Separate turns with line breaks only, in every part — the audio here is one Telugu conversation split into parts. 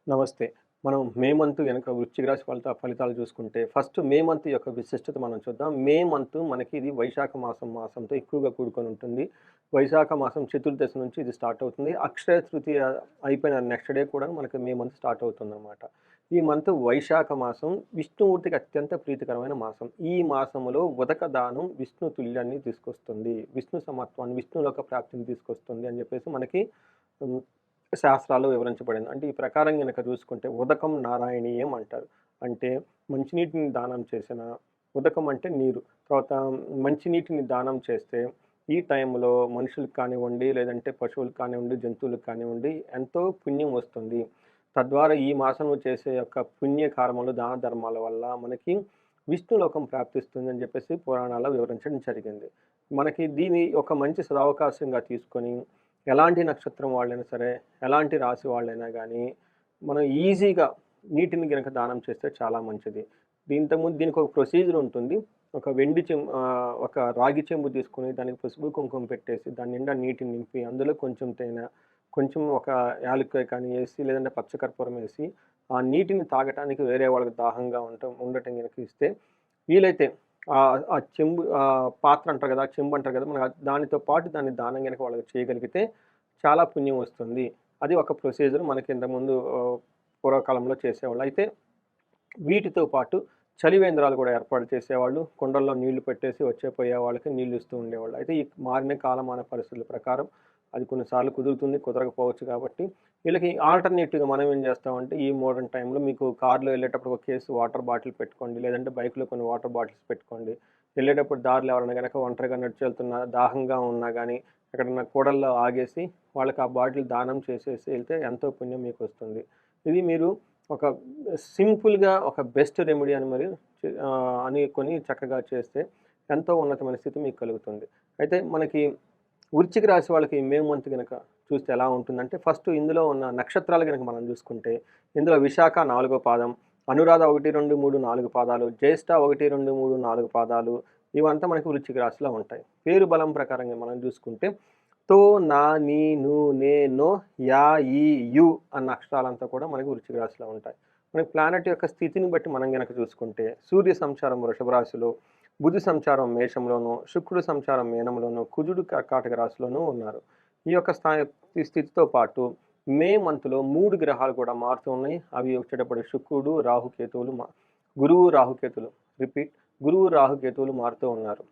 నమస్తే. మనం మే మంత్ గనక వృశ్చిక రాశి ఫలితాలు చూసుకుంటే, ఫస్ట్ మే మంత్ యొక్క విశిష్టత మనం చూద్దాం. మే మంత్ మనకి ఇది వైశాఖ మాసంతో ఎక్కువగా కూడుకొని ఉంటుంది. వైశాఖ మాసం చతుర్దశి నుంచి ఇది స్టార్ట్ అవుతుంది. అక్షయ తృతీయ అయిపోయిన నెక్స్ట్ డే కూడా మనకి మే మంత్ స్టార్ట్ అవుతుందనమాట. ఈ మంత్ వైశాఖ మాసం విష్ణుమూర్తికి అత్యంత ప్రీతికరమైన మాసం. ఈ మాసములో ఉదక దానం విష్ణు తుల్యాన్ని తీసుకొస్తుంది. విష్ణు సమత్వాన్ని, విష్ణులోక ప్రాప్తిని తీసుకొస్తుంది అని చెప్పేసి మనకి హ్మ్. శాస్త్రాల్లో వివరించబడింది. అంటే ఈ ప్రకారం గనక చూసుకుంటే ఉదకం నారాయణీయం అంటారు. అంటే మంచినీటిని దానం చేసిన ఉదకం అంటే నీరు. తర్వాత మంచినీటిని దానం చేస్తే ఈ టైంలో మనుషులకు కానివ్వండి, లేదంటే పశువులకు కానివ్వండి, జంతువులకు కానివ్వండి ఎంతో పుణ్యం వస్తుంది. తద్వారా ఈ మాసంలో చేసే యొక్క పుణ్య కార్మలు, దాన ధర్మాల వల్ల మనకి విష్ణులోకం ప్రాప్తిస్తుందని చెప్పేసి పురాణాల్లో వివరించడం జరిగింది. మనకి దీన్ని ఒక మంచి సదవకాశంగా తీసుకొని ఎలాంటి నక్షత్రం వాళ్ళైనా సరే, ఎలాంటి రాశి వాళ్ళైనా గానీ, మనం ఈజీగా నీటిని గనక దానం చేస్తే చాలా మంచిది. దీనికొక ప్రొసీజర్ ఉంటుంది. ఒక రాగి చెంబు తీసుకొని దానికి పసుపు, కుంకుమ పెట్టేసి దాని నిండా నీటిని నింపి, అందులో కొంచెం తేనె, కొంచెం ఒక యాలక్కాయ కానీ ఏసి, లేదంటే పచ్చకర్పూరం ఏసి, ఆ నీటిని తాగటానికి వేరే వాళ్ళకి దాహంగా ఉండటం గనక ఇస్తే, వీలైతే ఆ చెంబు పాత్ర అంటారు గదా! చెంబు అంటారు గదా! మనం దానితో పాటు దాన్ని దానం గనక వాళ్ళకి చేయగలిగితే చాలా పుణ్యం వస్తుంది. అది ఒక ప్రొసీజర్ మనకి ఇంతకుముందు పూర్వకాలంలో చేసేవాళ్ళు. అయితే వీటితో పాటు చలివేంద్రాలు కూడా ఏర్పాటు చేసేవాళ్ళు. కుండల్లో నీళ్లు పెట్టేసి పోయే వాళ్ళకి నీళ్లు ఇస్తూ ఉండేవాళ్ళు. అయితే ఈ మారిన కాలమాన పరిస్థితుల ప్రకారం అది కొన్నిసార్లు కుదురుతుంది, కుదరకపోవచ్చు కాబట్టి వీళ్ళకి ఆల్టర్‌నేటివ్‌గా మనం ఏం చేస్తామంటే ఈ మోడర్న్ టైమ్‌లో మీకు కార్‌లో వెళ్ళేటప్పుడు ఒక కేస్ వాటర్ బాటిల్ పెట్టుకోండి. లేదంటే బైక్‌లో కొన్ని వాటర్ బాటిల్స్ పెట్టుకోండి. వెళ్ళేటప్పుడు దారిలో ఎవరైనా గనక ఒంటరిగా నడిచి వెళ్తున్నా, దాహంగా ఉన్నా గానీ ఎక్కడన్నా కూడల్లో ఆగేసి వాళ్ళకి ఆ బాటిల్ దానం చేసేసి వెళ్తే ఎంతో పుణ్యం మీకొస్తుంది. ఇది మీరు ఒక సింపుల్‌గా ఒక బెస్ట్ రెమెడీ అని అనుకొని చక్కగా చేస్తే ఎంతో ఉన్నతమైన స్థితి మీకు కలుగుతుంది. అయితే మనకి వృశ్చిక రాశి వాళ్ళకి మే మంత్ గనక చూస్తే ఎలా ఉంటుందంటే, ఫస్ట్ ఇందులో ఉన్న నక్షత్రాలు గనక మనం చూసుకుంటే, ఇందులో విశాఖ 4 పాదం, అనురాధ 1, 2, 3, 4 పాదాలు, జ్యేష్ఠ 1, 2, 3, 4 పాదాలు ఇవంతా మనకి వృశ్చిక రాశిలో ఉంటాయి. పేరు బలం ప్రకారంగా మనం చూసుకుంటే తో, నా, నీ, ను, నే, నో, యా, ఈ, యు అన్న అక్షరాలంతా కూడా మనకి వృశ్చిక రాశిలో ఉంటాయి. మనకి ప్లానెట్ యొక్క స్థితిని బట్టి మనం గనక చూసుకుంటే, సూర్య సంచారం వృషభ రాశిలో, బుధ సంచారం మేషంలోను, శుక్రుడు సంచారం మీనంలోను, కుజుడు కర్కాటక రాశిలోనూ ఉన్నారు. ఈ యొక్క ఈ స్థితితో పాటు మే మంత్‌లో 3 గ్రహాలు కూడా మారుతూ ఉన్నాయి. అవి వచ్చేటప్పటికి శుక్రుడు, రాహుకేతువులు గురువు, రాహుకేతువులు రిపీట్ గురువు, రాహుకేతువులు మారుతూ ఉన్నారు.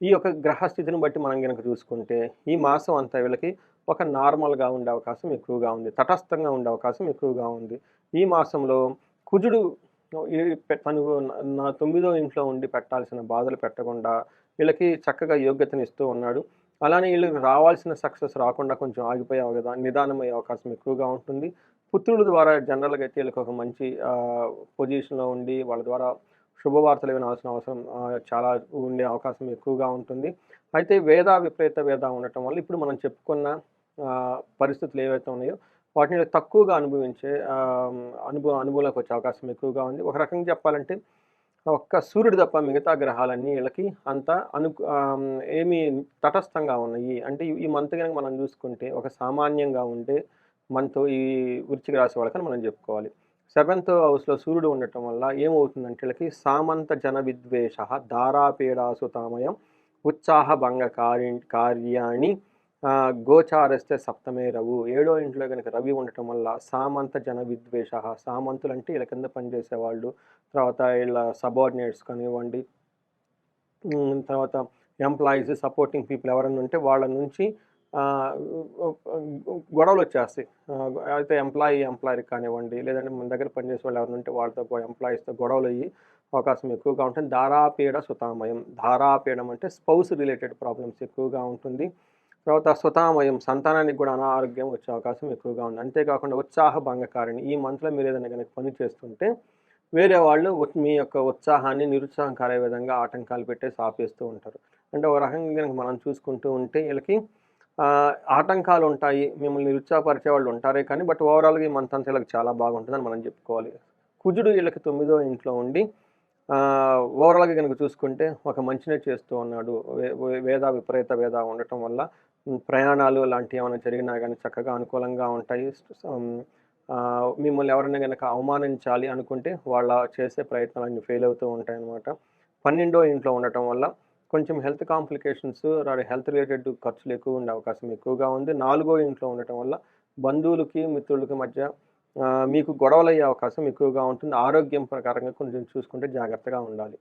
ఈ యొక్క గ్రహస్థితిని బట్టి మనం గనక చూసుకుంటే, ఈ మాసం అంతా వీళ్ళకి ఒక నార్మల్‌గా ఉండే అవకాశం ఎక్కువగా ఉంది. తటస్థంగా ఉండే అవకాశం ఎక్కువగా ఉంది. ఈ మాసంలో కుజుడు ఈ తను నా 9దో ఇంట్లో ఉండి పెట్టాల్సిన బాధలు పెట్టకుండా వీళ్ళకి చక్కగా యోగ్యతనిస్తూ ఉన్నాడు. అలానే ఈళ్ళకి రావాల్సిన సక్సెస్ రాకుండా కొంచెం ఆగిపోయే నిదానమయ్యే అవకాశం ఎక్కువగా ఉంటుంది. పుత్రుల ద్వారా జనరల్‌గా అయితే ఈళ్ళకి ఒక మంచి పొజిషన్‌లో ఉండి వాళ్ళ ద్వారా శుభవార్తలు వినాల్సిన అవసరం చాలా ఉండే అవకాశం ఎక్కువగా ఉంటుంది. అయితే విపరీత వేద ఉండటం వల్ల ఇప్పుడు మనం చెప్పుకున్న పరిస్థితులు ఏవైతే ఉన్నాయో వాటిని తక్కువగా అనుభవించే అనుభవంలోకి వచ్చే అవకాశం ఎక్కువగా ఉంది. ఒక రకంగా చెప్పాలంటే ఒక్క సూర్యుడు తప్ప మిగతా గ్రహాలన్నీ ఈళ్ళకి అంత ఏమి తటస్థంగా ఉన్నాయి. అంటే ఈ మంత్ గనక మనం చూసుకుంటే ఒక సామాన్యంగా ఉండే మంత్ ఈ వృశ్చిక రాశి వాళ్ళకని మనం చెప్పుకోవాలి. సెవెంత్ హౌస్‌లో సూర్యుడు ఉండటం వల్ల ఏమవుతుందంటే ఈళ్ళకి సామంత జన విద్వేషః దారాపీడాసుతామయం ఉత్సాహ భంగ కార్యాణి గోచారస్తే సప్తమే రవు. ఏడో ఇంట్లో గనక రవి ఉండటం వల్ల సామంత జన విద్వేషః సామంతులంటే ఈళ్ళ కింద పనిచేసేవాళ్ళు, తర్వాత ఈళ్ళ సబార్డినేట్స్ కానివ్వండి, తర్వాత ఎంప్లాయీస్, సపోర్టింగ్ పీపుల్ ఎవరైనా ఉంటే వాళ్ళ నుంచి ఆహ్, గొడవలొచ్చేస్తాయి. అయితే ఎంప్లాయర్‌కి కానివ్వండి, లేదంటే మన దగ్గర పనిచేసే వాళ్ళు ఎవరైనా ఉంటే వాళ్ళతో ఎంప్లాయీస్‌తో గొడవలయ్యి అవకాశం ఎక్కువగా ఉంటుంది. దారాపీడ సుతామయం. దారాపీడం అంటే స్పౌస్ రిలేటెడ్ ప్రాబ్లమ్స్ ఎక్కువగా ఉంటుంది. తర్వాత సుతామయం సంతానానికి కూడా అనారోగ్యం వచ్చే అవకాశం ఎక్కువగా ఉంది. అంతేకాకుండా ఉత్సాహ భంగకారిణి. ఈ మంత్‌లో మీరేదైనా గనక పని చేస్తుంటే వేరే వాళ్ళు మీ యొక్క ఉత్సాహాన్ని నిరుత్సాహం కలిగే విధంగా ఆటంకాలు పెట్టేసి ఆపేస్తూ ఉంటారు. అంటే ఒక రకంగా గనక మనం చూసుకుంటూ ఉంటే ఈళ్ళకి ఆటంకాలుంటాయి. మిమ్మల్ని నిరుత్సాహపరిచే వాళ్ళు ఉంటారే కానీ ఓవరాల్‌గా ఈ మంత్ అంతా ఈళ్ళకి చాలా బాగుంటుందని మనం చెప్పుకోవాలి. కుజుడు ఈళ్ళకి 9దో ఇంట్లో ఉండి ఓవరాల్‌గా గనక చూసుకుంటే ఒక మంచినే చేస్తూ ఉన్నాడు. విపరీత వేద ఉండటం వల్ల ప్రయాణాలు లాంటివి ఏమైనా జరిగినా గానీ చక్కగా అనుకూలంగా ఉంటాయి. మిమ్మల్ని ఎవరైనా గనక అవమానించాలి అనుకుంటే వాళ్ళ చేసే ప్రయత్నాలన్నీ ఫెయిల్ అవుతూ ఉంటాయన్నమాట. 12వ ఇంట్లో ఉండటం వల్ల కొంచెం హెల్త్ కాంప్లికేషన్స్, హెల్త్ రిలేటెడ్ ఖర్చులు ఎక్కువ ఉండే అవకాశం ఎక్కువగా ఉంది. 4వ ఇంట్లో ఉండటం వల్ల బంధువులకి, మిత్రులకి మధ్య మీకు గొడవలయ్యే అవకాశం ఎక్కువగా ఉంటుంది. ఆరోగ్యం ప్రకారంగా కొంచెం చూసుకుంటే జాగ్రత్తగా ఉండాలి.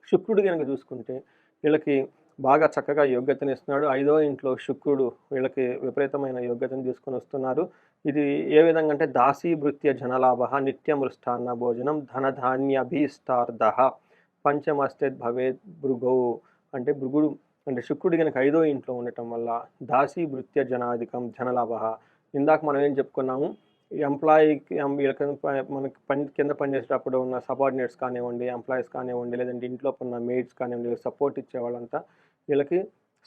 శుక్రుడు గనక చూసుకుంటే వీళ్ళకి బాగా చక్కగా యోగ్యతనిస్తున్నాడు. 5వ ఇంట్లో శుక్రుడు వీళ్ళకి విపరీతమైన యోగ్యతను తీసుకొనొస్తున్నారు. ఇది ఏ విధంగా అంటే దాసీభృత్య జనలాభః నిత్యమృష్టాన్న భోజనం ధనధాన్యభీష్టార్థః పంచమస్తేద్ భవేత్ భృగౌ అంటే భృగుడు అంటే శుక్రుడు గనక 5వ ఇంట్లో ఉండటం వల్ల దాసీభృత్య జనాధికం ధనలాభః. ఇందాక మనం ఏం చెప్పుకున్నాము, ఎంప్లాయీకి వీళ్ళకి మనకి కింద పనిచేసేటప్పుడు ఉన్న సబార్డినేట్స్ కానివ్వండి, ఎంప్లాయీస్ కానివ్వండి, లేదంటే ఇంట్లో ఉన్న మెయిడ్స్ కానివ్వండి, సపోర్ట్ ఇచ్చేవాళ్ళంతా వీళ్ళకి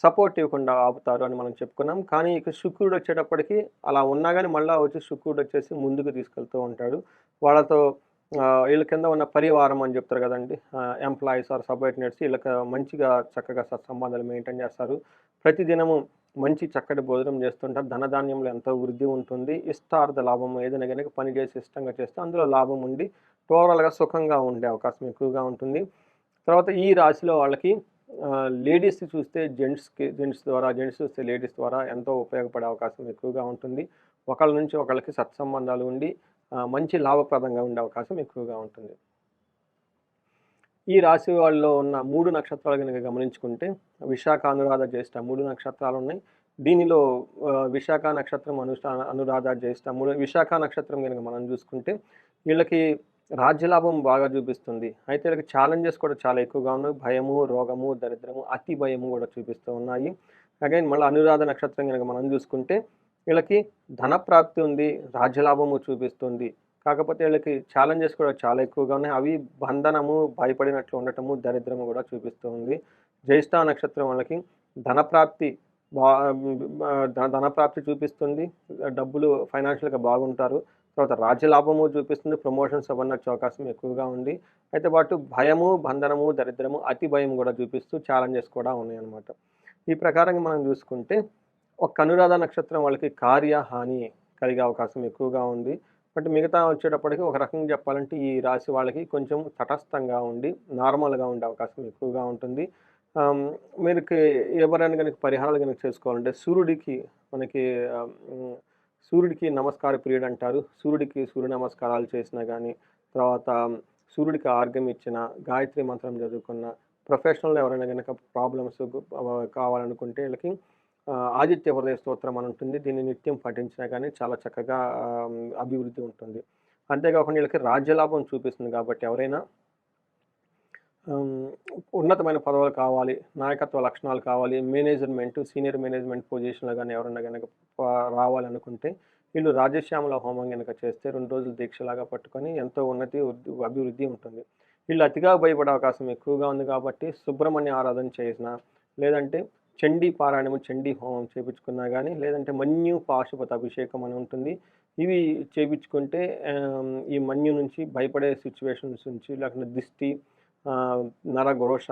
సపోర్ట్ ఇవ్వకుండా ఆపుతారు అని మనం చెప్పుకున్నాం. కానీ ఇక శుక్రుడు వచ్చేటప్పటికి అలా ఉన్నా గానీ మళ్ళా వచ్చి శుక్రుడు వచ్చేసి ముందుకు తీసుకెళ్తూ ఉంటాడు. వాళ్ళతో వీళ్ళ కింద ఉన్న పరివారం అని చెప్తారు కదండీ! ఎంప్లాయీస్ ఆర్ సబార్డినేట్స్ వీళ్ళకి మంచిగా చక్కగా సత్సంబంధాలు మెయింటైన్ చేస్తారు. ప్రతిదినము మంచి చక్కటి భోజనం చేస్తుంటారు. ధనధాన్యంలో ఎంతో వృద్ధి ఉంటుంది. ఇష్టార్థ లాభం ఏదైనా గనుక పని చేసి ఇష్టంగా చేస్తే అందులో లాభం ఉండి ఓవరాల్‌గా సుఖంగా ఉండే అవకాశం ఎక్కువగా ఉంటుంది. తర్వాత ఈ రాశిలో వాళ్ళకి లేడీస్‌ని చూస్తే జెంట్స్ చూస్తే లేడీస్ ద్వారా ఎంతో ఉపయోగపడే అవకాశం ఎక్కువగా ఉంటుంది. ఒకళ్ళ నుంచి ఒకళ్ళకి సత్సంబంధాలు ఉండి మంచి లాభప్రదంగా ఉండే అవకాశం ఎక్కువగా ఉంటుంది. ఈ రాశి వాళ్ళలో ఉన్న 3 నక్షత్రాలు గనుక గమనించుకుంటే విశాఖ, అనురాధ, జ్యేష్ఠ 3 నక్షత్రాలున్నాయి. దీనిలో విశాఖ నక్షత్రం, అనురాధ, జ్యేష్ఠ విశాఖ నక్షత్రం గనుక మనం చూసుకుంటే వీళ్ళకి రాజ్యలాభం బాగా చూపిస్తుంది. అయితే వీళ్ళకి ఛాలెంజెస్ కూడా చాలా ఎక్కువగా ఉన్నాయి. భయము, రోగము, దరిద్రము, అతి భయము కూడా చూపిస్తూ ఉన్నాయి. అగైన్ మళ్ళీ అనురాధ నక్షత్రం గనుక మనం చూసుకుంటే వీళ్ళకి ధనప్రాప్తి ఉంది, రాజ్యలాభము చూపిస్తుంది. కాకపోతే వీళ్ళకి ఛాలెంజెస్ కూడా చాలా ఎక్కువగా ఉన్నాయి. అవి బంధనము, భయపడినట్లు ఉండటము, దరిద్రము కూడా చూపిస్తూ ఉంది. జ్యేష్ఠ నక్షత్రం వాళ్ళకి ధనప్రాప్తి బా ధనప్రాప్తి చూపిస్తుంది. డబ్బులు ఫైనాన్షియల్‌గా బాగుంటారు. తర్వాత రాజ్యలాభము చూపిస్తుంది. ప్రమోషన్స్ అవన్నీ వచ్చే అవకాశం ఎక్కువగా ఉంది. అయితే పాటు భయము, బంధనము, దరిద్రము, అతి భయం కూడా చూపిస్తూ ఛాలెంజెస్ కూడా ఉన్నాయన్నమాట. ఈ ప్రకారంగా మనం చూసుకుంటే ఒక అనురాధ నక్షత్రం వాళ్ళకి కార్యహాని కలిగే అవకాశం ఎక్కువగా ఉంది. బట్ మిగతా వచ్చేటప్పటికి ఒక రకంగా చెప్పాలంటే ఈ రాశి వాళ్ళకి కొంచెం తటస్థంగా ఉండి నార్మల్‌గా ఉండే అవకాశం ఎక్కువగా ఉంటుంది. మీరుకి ఎవరైనా గనుక పరిహారాలు గనుక చేసుకోవాలంటే మనకి ఆహ్, హ్మ్, సూర్యుడికి నమస్కార ప్రియుడంటారు. సూర్య నమస్కారాలు చేసినా గానీ, తర్వాత సూర్యుడికి ఆర్ఘ్యం ఇచ్చిన, గాయత్రి మంత్రం చదువుకున్న, ప్రొఫెషనల్‌లో ఎవరైనా గనక ప్రాబ్లమ్స్ కావాలనుకుంటే వీళ్ళకి ఆదిత్య హృదయ స్తోత్రం అని ఉంటుంది. దీన్ని నిత్యం పఠించినా గానీ చాలా చక్కగా అభివృద్ధి ఉంటుంది. అంతేకాకుండా వీళ్ళకి రాజ్యలాభం చూపిస్తుంది కాబట్టి ఎవరైనా హ్మ్. ఉన్నతమైన పదవులు కావాలి, నాయకత్వ లక్షణాలు కావాలి, సీనియర్ మేనేజ్మెంట్ పొజిషన్‌లో గాని ఎవరన్నా గనక రావాలనుకుంటే వీళ్ళు రాజశ్యామల హోమం గనక చేస్తే 2 రోజులు దీక్షలాగా పట్టుకొని ఎంతో అభివృద్ధి ఉంటుంది. వీళ్ళు అతిగా భయపడే అవకాశం ఎక్కువగా ఉంది కాబట్టి సుబ్రహ్మణ్య ఆరాధన చేసినా, లేదంటే చండీ పారాయణము, చండీ హోమం చేపించుకున్నా గానీ, లేదంటే మన్యు పాశుపత అభిషేకం అని ఉంటుంది. ఇవి చేపించుకుంటే ఈ మన్యు నుంచి భయపడే సిట్యుయేషన్స్ నుంచి లేకుంటే దిష్టి, నరఘోష,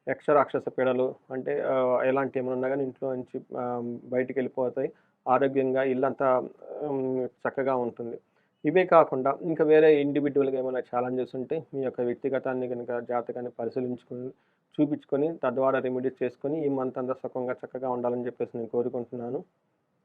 యక్షరాక్షస పీడలు అంటే ఎలాంటివి ఏమైనా ఉన్నా గానీ ఇంట్లో నుంచి బయటికెళ్ళిపోతాయి. ఆరోగ్యంగా ఇల్లంతా చక్కగా ఉంటుంది. ఇవే కాకుండా ఇంకా వేరే ఇండివిడ్యువల్‌గా ఏమైనా ఛాలెంజెస్ ఉంటే మీ యొక్క వ్యక్తిగతాన్ని గనుక జాతకాన్ని చూపించుకొని తద్వారా రెమెడీస్ చేసుకొని ఈ మంత్ అంతా సుఖంగా చక్కగా ఉండాలని చెప్పేసి నేను కోరుకుంటున్నాను.